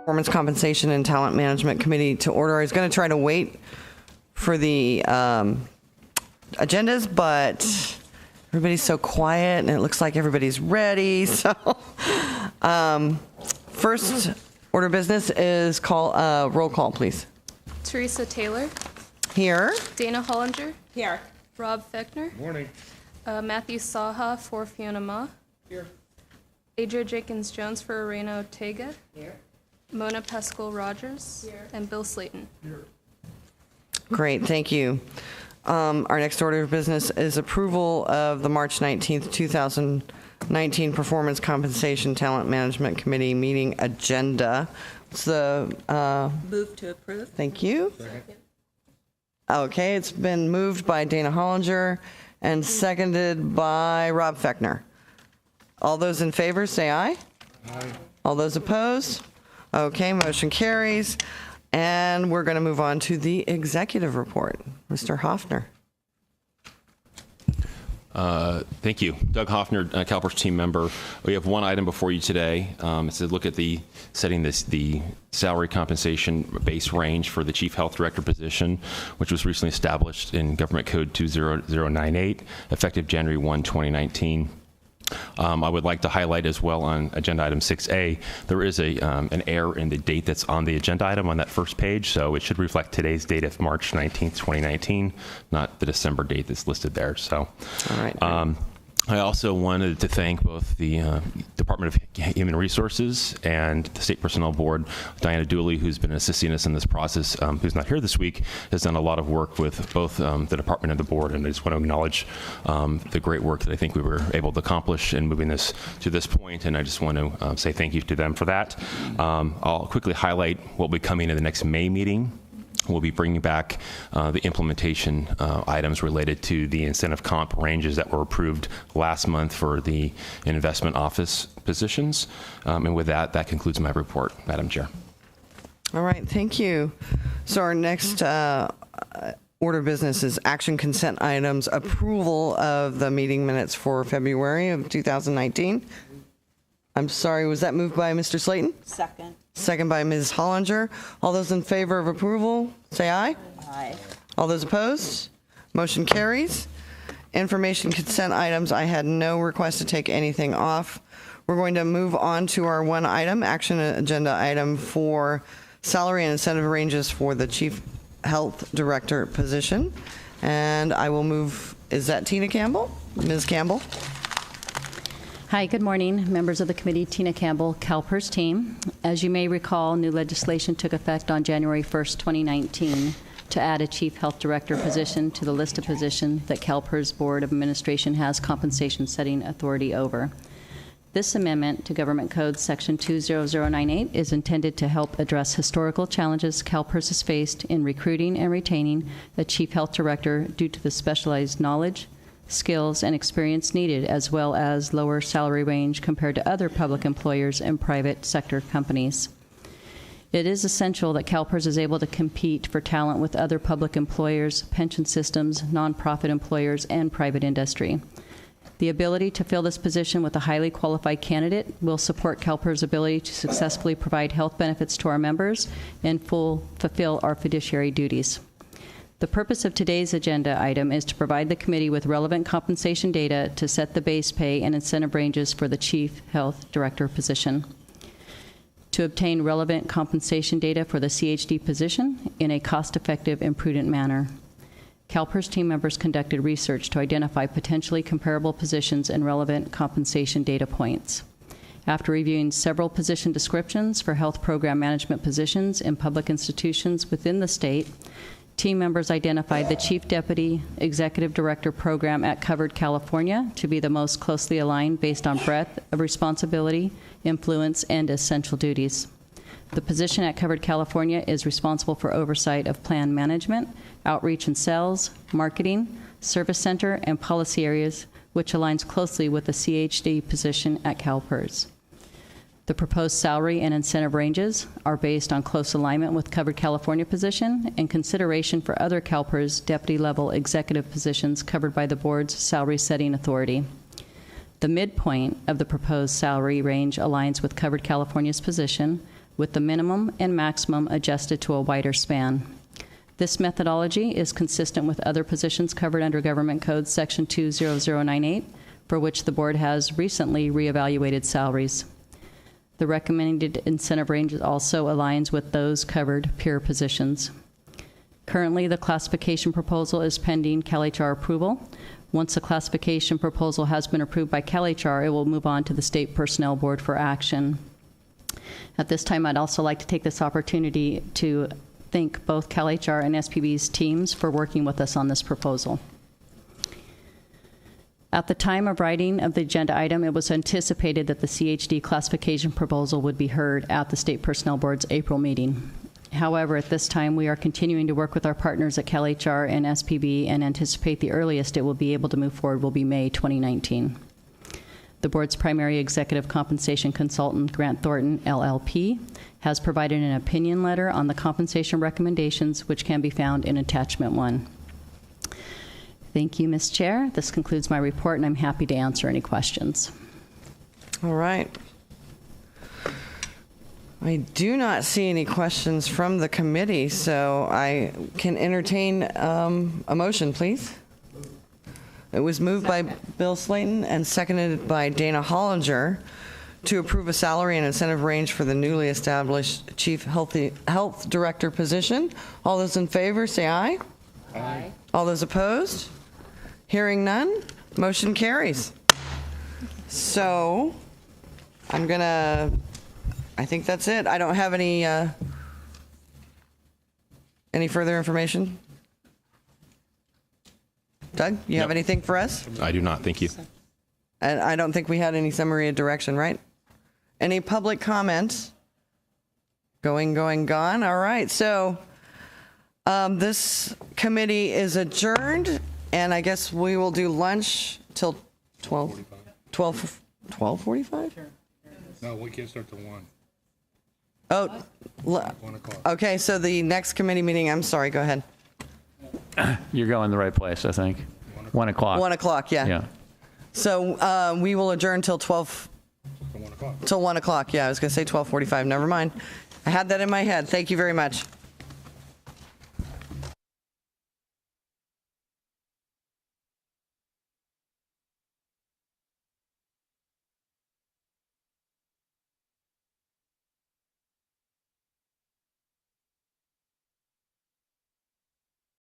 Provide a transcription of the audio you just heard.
Performance Compensation and Talent Management Committee to order. I was going to try to wait for the agendas, but everybody's so quiet and it looks like everybody's ready. So first order of business is roll call, please. Teresa Taylor. Here. Dana Hollinger. Here. Rob Fechner. Morning. Matthew Saha for Fiona Ma. Here. Adria Jenkins-Jones for Arena Ortega. Here. Mona Pescal Rogers. Here. And Bill Slayton. Here. Great, thank you. Our next order of business is approval of the March 19th, 2019 Performance Compensation Talent Management Committee meeting agenda. It's the Move to approve. thank you. Second. Okay, it's been moved by Dana Hollinger and seconded by Rob Fechner. All those in favor, say aye. Aye. All those opposed? Okay, motion carries. And we're going to move on to the executive report. Mr. Hoffner. Thank you. Doug Hoffner, CalPERS team member. We have one item before you today. It's a look at the salary compensation base range for the Chief Health Director position, which was recently established in Government Code 20098, effective January 1, 2019. I would like to highlight as well on agenda item 6A, there is an error in the date that's on the agenda item on that first page, so it should reflect today's date of March 19th, 2019, not the December date that's listed there. So, All right. I also wanted to thank both the Department of Human Resources and the State Personnel Board. Diana Dooley, who's been assisting us in this process, who's not here this week, has done a lot of work with both the department and the board, and I just want to acknowledge the great work that I think we were able to accomplish in moving this to this point, and I just want to say thank you to them for that. I'll quickly highlight what will be coming in the next May meeting. We'll be bringing back the implementation items related to the incentive comp ranges that were approved last month for the investment office positions. And with that, that concludes my report, Madam Chair. All right, thank you. So our next order of business is action consent items, approval of the meeting minutes for February of 2019. I'm sorry, was that moved by Mr. Slayton? Second. Second by Ms. Hollinger. All those in favor of approval, say aye. Aye. All those opposed? Motion carries. Information consent items, I had no request to take anything off. We're going to move on to our one item, action agenda item for salary and incentive ranges for the Chief Health Director position. And I will move, is that Tina Campbell? Ms. Campbell? Hi, good morning, members of the committee. Tina Campbell, CalPERS team. As you may recall, new legislation took effect on January 1st, 2019 to add a Chief Health Director position to the list of positions that CalPERS Board of Administration has compensation setting authority over. This amendment to Government Code Section 20098 is intended to help address historical challenges CalPERS has faced in recruiting and retaining a Chief Health Director due to the specialized knowledge, skills, and experience needed, as well as lower salary range compared to other public employers and private sector companies. It is essential that CalPERS is able to compete for talent with other public employers, pension systems, nonprofit employers, and private industry. The ability to fill this position with a highly qualified candidate will support CalPERS' ability to successfully provide health benefits to our members and fulfill our fiduciary duties. The purpose of today's agenda item is to provide the committee with relevant compensation data to set the base pay and incentive ranges for the Chief Health Director position. To obtain relevant compensation data for the CHD position in a cost-effective and prudent manner. CalPERS team members conducted research to identify potentially comparable positions and relevant compensation data points. After reviewing several position descriptions for health program management positions in public institutions within the state, team members identified the Chief Deputy Executive Director program at Covered California to be the most closely aligned based on breadth of responsibility, influence, and essential duties. The position at Covered California is responsible for oversight of plan management, outreach and sales, marketing, service center, and policy areas, which aligns closely with the CHD position at CalPERS. The proposed salary and incentive ranges are based on close alignment with Covered California position and consideration for other CalPERS deputy-level executive positions covered by the board's salary setting authority. The midpoint of the proposed salary range aligns with Covered California's position, with the minimum and maximum adjusted to a wider span. This methodology is consistent with other positions covered under Government Code Section 20098, for which the board has recently reevaluated salaries. The recommended incentive range also aligns with those covered peer positions. Currently, the classification proposal is pending CalHR approval. Once the classification proposal has been approved by CalHR, it will move on to the State Personnel Board for action. At this time, I'd also like to take this opportunity to thank both CalHR and SPB's teams for working with us on this proposal. At the time of writing of the agenda item, it was anticipated that the CHD classification proposal would be heard at the State Personnel Board's April meeting. However, at this time, we are continuing to work with our partners at CalHR and SPB and anticipate the earliest it will be able to move forward will be May 2019. The board's primary executive compensation consultant, Grant Thornton, LLP, has provided an opinion letter on the compensation recommendations, which can be found in Attachment 1. Thank you, Ms. Chair. This concludes my report, and I'm happy to answer any questions. All right. I do not see any questions from the committee, so I can entertain a motion, please. It was moved by Bill Slayton and seconded by Dana Hollinger to approve a salary and incentive range for the newly established Chief Health Director position. All those in favor, say aye. Aye. All those opposed? Hearing none, motion carries. So I think that's it. I don't have any further information. Doug, you have anything for us? I do not. Thank you. And I don't think we had any summary of direction, right? Any public comments? Going, gone. All right. So this committee is adjourned, and I guess we will do lunch till 12:45? No, we can't start till 1. Oh, 1 o'clock. okay. So the next committee meeting, I'm sorry, go ahead. You're going the right place, I think. 1 o'clock. 1 o'clock, yeah. Yeah. So we will adjourn till 12, Till 1 o'clock. till 1 o'clock. Yeah, I was going to say 12:45. Never mind. I had that in my head. Thank you very much.